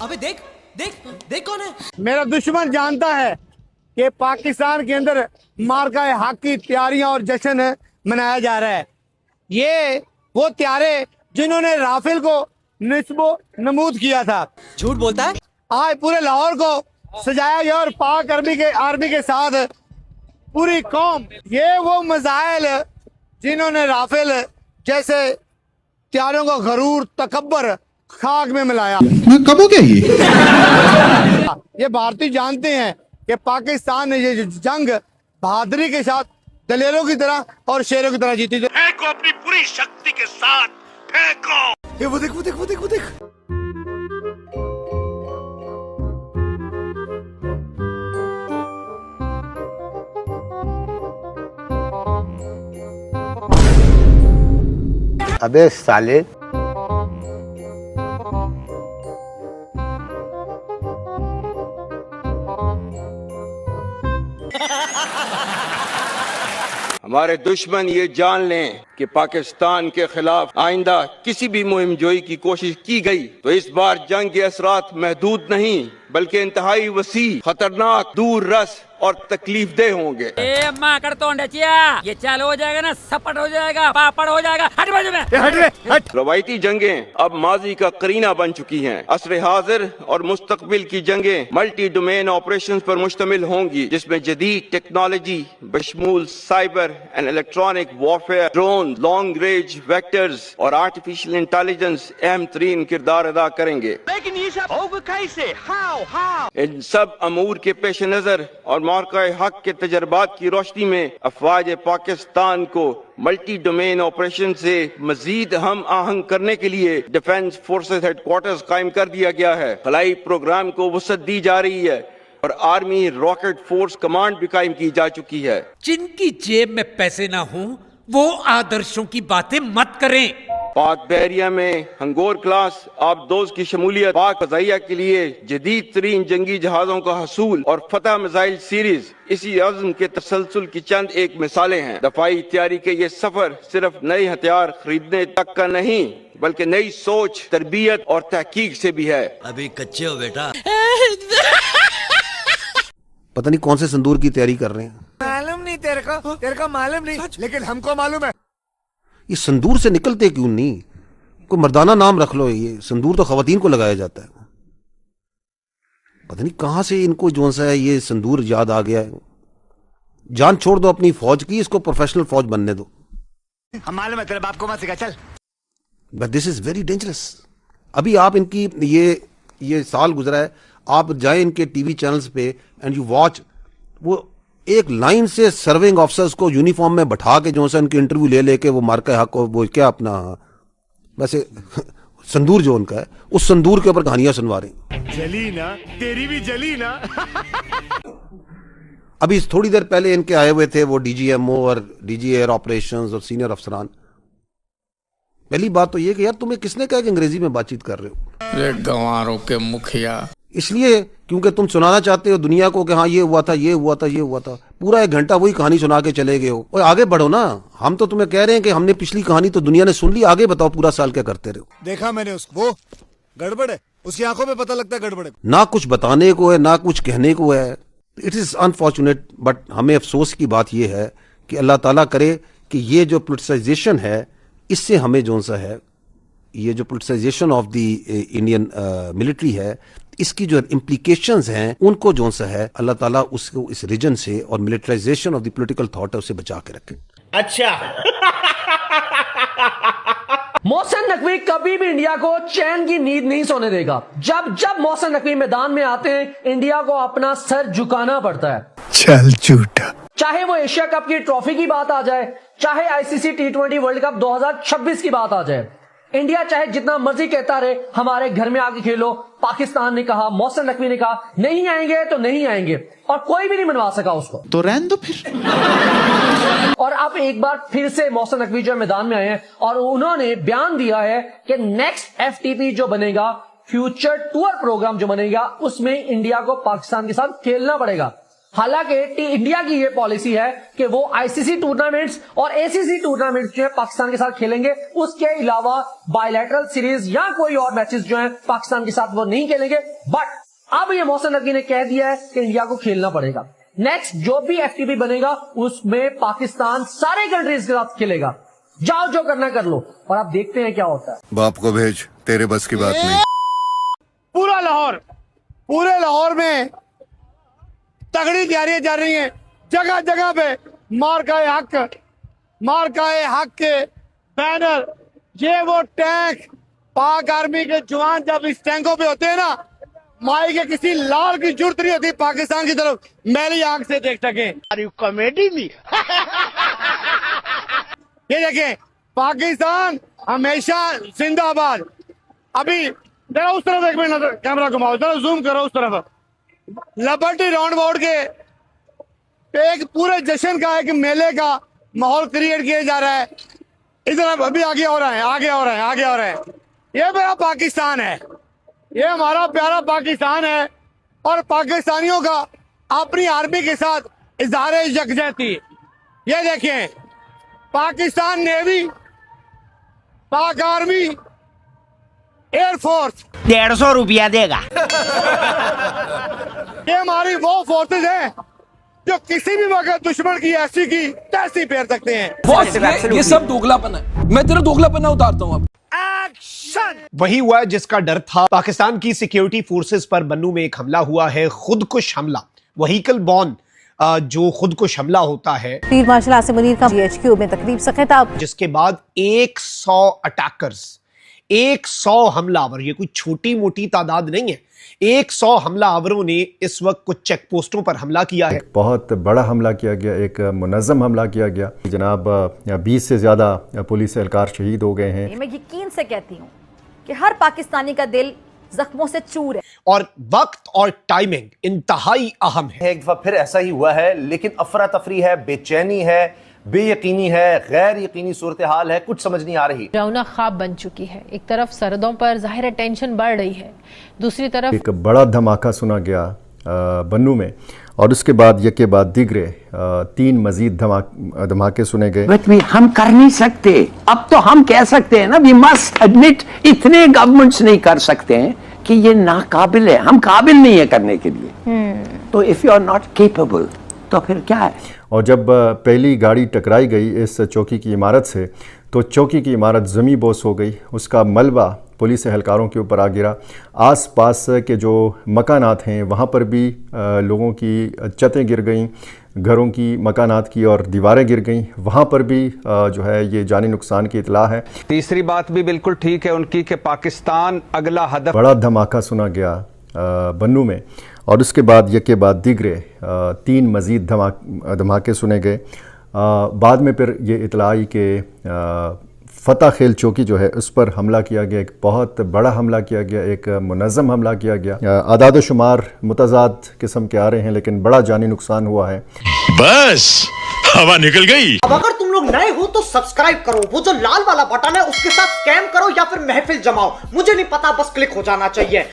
अबे देख देख देख कौन है। मेरा दुश्मन जानता है कि पाकिस्तान के अंदर मार्का हक की तैयारियां और जश्न मनाया जा रहा है। ये वो त्यारे जिन्होंने राफेल को निस्बो नमूद किया था। झूठ बोलता है। आज पूरे लाहौर को सजाया गया और पाक आर्मी के साथ पूरी कौम, ये वो मजाइल जिन्होंने राफेल जैसे त्यारों को गरूर तकब्बर खाक में मिलाया। मैं कब हो गया ये भारतीय जानते हैं कि पाकिस्तान ने ये जंग बहादुरी के साथ दलेरों की तरह और शेरों की तरह जीती। फेंको अपनी पूरी शक्ति के साथ फेंको। ये वो देख वो देख वो देख वो देख। अबे साले, हमारे दुश्मन ये जान लें कि पाकिस्तान के खिलाफ आइंदा किसी भी मुहिम जोई की कोशिश की गई तो इस बार जंग के असरात महदूद नहीं बल्कि इंतहाई वसी, खतरनाक, दूर रस और तकलीफ दे होंगे। ये चालू हो जाएगा ना, सपट हो जाएगा, पापड़ हो जाएगा। हट बाजू में, हट। रवायती जंगें अब माजी का करीना बन चुकी हैं। असर हाजिर और मुस्तकबिल की जंगें मल्टी डोमेन ऑपरेशंस पर मुश्तमिल होंगी, जिसमें जदीद टेक्नोलॉजी बशमूल cyber and electronic warfare, drone, long range vectors और आर्टिफिशियल इंटेलिजेंस अहम तरीन किरदार अदा करेंगे। लेकिन ये सब होगा कैसे? हाउ? इन सब अमूर के पेश नजर और मौका हक के तजर्बात की रोशनी में अफवाज पाकिस्तान को मल्टी डोमेन ऑपरेशन से मजीद हम आहंग करने के लिए डिफेंस फोर्सेस हेडक्वार्टर्स कायम कर दिया गया है। खलाई प्रोग्राम को वसअत दी जा रही है और आर्मी रॉकेट फोर्स कमांड भी कायम की जा चुकी है। जिनकी जेब में पैसे ना हो वो आदर्शों की बातें मत करें। पाक बहरिया में हंगोर क्लास आबदोज की शमूलियत, पाक फजाइया के लिए जदीद तरीन जंगी जहाजों का हसूल और फतह मिसाइल सीरीज इसी अज़्म के तसलसल की चंद एक मिसालें हैं। दफाई तैयारी के ये सफर सिर्फ नए हथियार खरीदने तक का नहीं बल्कि नई सोच, तरबियत और तहकीक से भी है। अभी कच्चे हो बेटा। पता नहीं कौन से संदूर की तैयारी कर रहे हैं। मालूम नहीं तेरे को मालूम नहीं, लेकिन हमको मालूम है। ये संदूर से निकलते क्यों नहीं? कोई मर्दाना नाम रख लो। ये संदूर तो खवातीन को लगाया जाता है। पता नहीं कहां से इनको जो सा है ये संदूर याद आ गया है। जान छोड़ दो अपनी फौज की, इसको प्रोफेशनल फौज बनने दो। हम मालूम है, तेरे बाप को मत सिखा, चल। But this is very dangerous. अभी आप इनकी ये साल गुजरा है, आप जाए इनके टीवी चैनल्स पे एंड यू वॉच, वो एक लाइन से सर्विंग ऑफिसर्स को यूनिफॉर्म में बैठा के जो सा उनकी इंटरव्यू ले लेके वो मार्का हक को वो क्या अपना वैसे संदूर जो उनका है उस संदूर के ऊपर कहानियां सुनवा रहे हैं। जली ना, तेरी भी जली ना। अभी थोड़ी देर पहले इनके आए हुए थे वो डीजीएमओ और डीजी एयर ऑपरेशंस और सीनियर अफसरान। पहली बात तो ये कि यार तुम्हें किसने कहा कि अंग्रेजी में बातचीत कर रहे हो? गंवारों के मुखिया। इसलिए क्योंकि तुम सुनाना चाहते हो दुनिया को कि हाँ ये हुआ था, ये हुआ था, ये हुआ था। पूरा 1 घंटा वही कहानी सुना के चले गए हो। और आगे बढ़ो ना। हम तो तुम्हें कह रहे हैं कि हमने पिछली कहानी तो दुनिया ने सुन ली, आगे बताओ पूरा साल क्या करते रहो। देखा मैंने उसको, वो गड़बड़ है, उसकी आंखों में पता लगता है गड़बड़ है। ना कुछ बताने को है ना कुछ कहने को है। इट इज अनफॉर्चुनेट, बट हमें अफसोस की बात यह है कि अल्लाह ताला करे कि ये जो पोलिटिसाइजेशन है इससे हमें जो सा है, ये जो politicisation of the Indian military है, इसकी जो इम्प्लीकेशंस हैं उनको जो सा है अल्लाह ताला उसको इस रीजन से और militarisation of the political thought है उसे बचा के रखे। अच्छा। मोहसिन नकवी कभी भी इंडिया को चैन की नींद नहीं सोने देगा। जब जब मोहसिन नकवी मैदान में आते हैं इंडिया को अपना सर झुकाना पड़ता है। चल झूठा। चाहे वो एशिया कप की ट्रॉफी की बात आ जाए, चाहे आईसीसी T20 वर्ल्ड कप 2026 की बात आ जाए, इंडिया चाहे जितना मर्जी कहता रहे हमारे घर में आके खेलो, पाकिस्तान ने कहा, मोहसिन नकवी ने कहा नहीं आएंगे तो नहीं आएंगे और कोई भी नहीं मनवा सका उसको। तो रहने दो फिर। और अब एक बार फिर से मोहसिन नकवी जो मैदान में आए हैं और उन्होंने बयान दिया है कि नेक्स्ट FTP जो बनेगा, फ्यूचर टूर प्रोग्राम जो बनेगा, उसमें इंडिया को पाकिस्तान के साथ खेलना पड़ेगा। हालांकि इंडिया की ये पॉलिसी है कि वो आईसीसी टूर्नामेंट्स और एसीसी टूर्नामेंट्स जो है पाकिस्तान के साथ खेलेंगे, उसके अलावा बायलैटरल सीरीज या कोई और मैचेस जो है पाकिस्तान के साथ वो नहीं खेलेंगे। बट अब ये मोहसिन नकवी ने कह दिया है कि इंडिया को खेलना पड़ेगा। नेक्स्ट जो भी एफटीपी बनेगा उसमें पाकिस्तान सारे कंट्रीज के साथ खेलेगा। जाओ जो करना कर लो, और आप देखते हैं क्या होता है। बाप को भेज, तेरे बस की बात नहीं। पूरे लाहौर में तगड़ी तैयारियां चल रही हैं। जगह जगह पे मार्काए हक के बैनर, ये वो टैंक, पाक आर्मी के जवान जब इस टैंकों पे होते हैं ना, माई के किसी लाल की जरूरत नहीं होती पाकिस्तान की तरफ मैली आंख से देख सके। कॉमेडी में ये देखें, पाकिस्तान हमेशा जिंदाबाद। अभी जरा उस तरफ एक मिनट कैमरा घुमाओ, जरा जूम करो उस तरफ। लिबर्टी राउंड अबाउट के एक पूरे जश्न का, एक मेले का माहौल क्रिएट किया जा रहा है। इधर अभी आगे हो रहा है। ये मेरा पाकिस्तान है, ये हमारा प्यारा पाकिस्तान है, और पाकिस्तानियों का अपनी आर्मी के साथ इजहार यकजहती। ये देखिए, पाकिस्तान नेवी, पाक आर्मी, एयरफोर्स 150 रुपया देगा। ये हमारी वो फोर्सेज हैं जो किसी भी वक्त दुश्मन की ऐसी की तैसी फेर सकते हैं। ये सब दोगलापन है, मैं तेरा दोगलापन उतारता हूँ अब। वही हुआ जिसका डर था। पाकिस्तान की सिक्योरिटी फोर्सेस पर बन्नू में एक हमला हुआ है, खुदकुश हमला, व्हीकल बॉर्न जो खुदकुश हमला होता है। फील्ड मार्शल आसिम मुनीर का जीएचक्यू में तकरीब से खिताब, जिसके बाद 100 अटैकर्स, 100 हमलावर, ये कोई छोटी मोटी तादाद नहीं है। 100 हमलावरों ने इस वक्त कुछ चेक पोस्टों पर हमला किया है। बहुत बड़ा हमला किया गया, एक मुनज़्ज़म हमला किया गया। जनाब 20 से ज़्यादा पुलिस एहलकार शहीद हो गए हैं। मैं यकीन से कहती हूँ कि हर पाकिस्तानी का दिल जख्मों से चूर है, और वक्त और टाइमिंग इंतहाई अहम है। एक दफा फिर ऐसा ही हुआ है, लेकिन अफरा तफरी है, बेचैनी है, बेयकीनी है, गैर यकीनी सूरत हाल है, कुछ समझ नहीं आ रही। रौनक ख्वाब बन चुकी है। एक तरफ सरहदों पर जाहिर टेंशन बढ़ रही है, दूसरी तरफ एक बड़ा धमाका सुना गया बन्नू में, और उसके बाद यके बाद दिगरे 3 मजीद धमाके सुने गए। हम कर नहीं सकते, अब तो हम कह सकते हैं ना, वी मस्ट एडमिट, इतने गवर्नमेंट्स नहीं कर सकते हैं कि ये नाकाबिल है, हम काबिल नहीं है करने के लिए। तो if you are not capable तो फिर क्या है। और जब पहली गाड़ी टकराई गई इस चौकी की इमारत से, तो चौकी की इमारत ज़मी बोस हो गई, उसका मलबा पुलिस एहलकारों के ऊपर आ गिरा। आस पास के जो मकानात हैं वहाँ पर भी लोगों की छतें गिर गईं, घरों की, मकानात की और दीवारें गिर गईं, वहाँ पर भी जो है ये जानी नुकसान की इतला है। तीसरी बात भी बिल्कुल ठीक है उनकी कि पाकिस्तान अगला हदफ। बड़ा धमाका सुना गया बन्नू में, और उसके बाद यके बाद दिगरे 3 मजीद धमाके सुने गए। बाद में फिर ये इतला आई कि फतेह खेल चौकी जो है उस पर हमला किया गया, एक बहुत बड़ा हमला किया गया, एक मुनज़्ज़म हमला किया गया। आदाद शुमार मुतज़ाद किस्म के आ रहे हैं, लेकिन बड़ा जानी नुकसान हुआ है। बस हवा निकल गई। अब अगर तुम लोग नए हो तो सब्सक्राइब करो, वो जो लाल वाला बटन है उसके साथ स्कैम करो या फिर महफिल जमाओ, मुझे नहीं पता, बस क्लिक हो जाना चाहिए।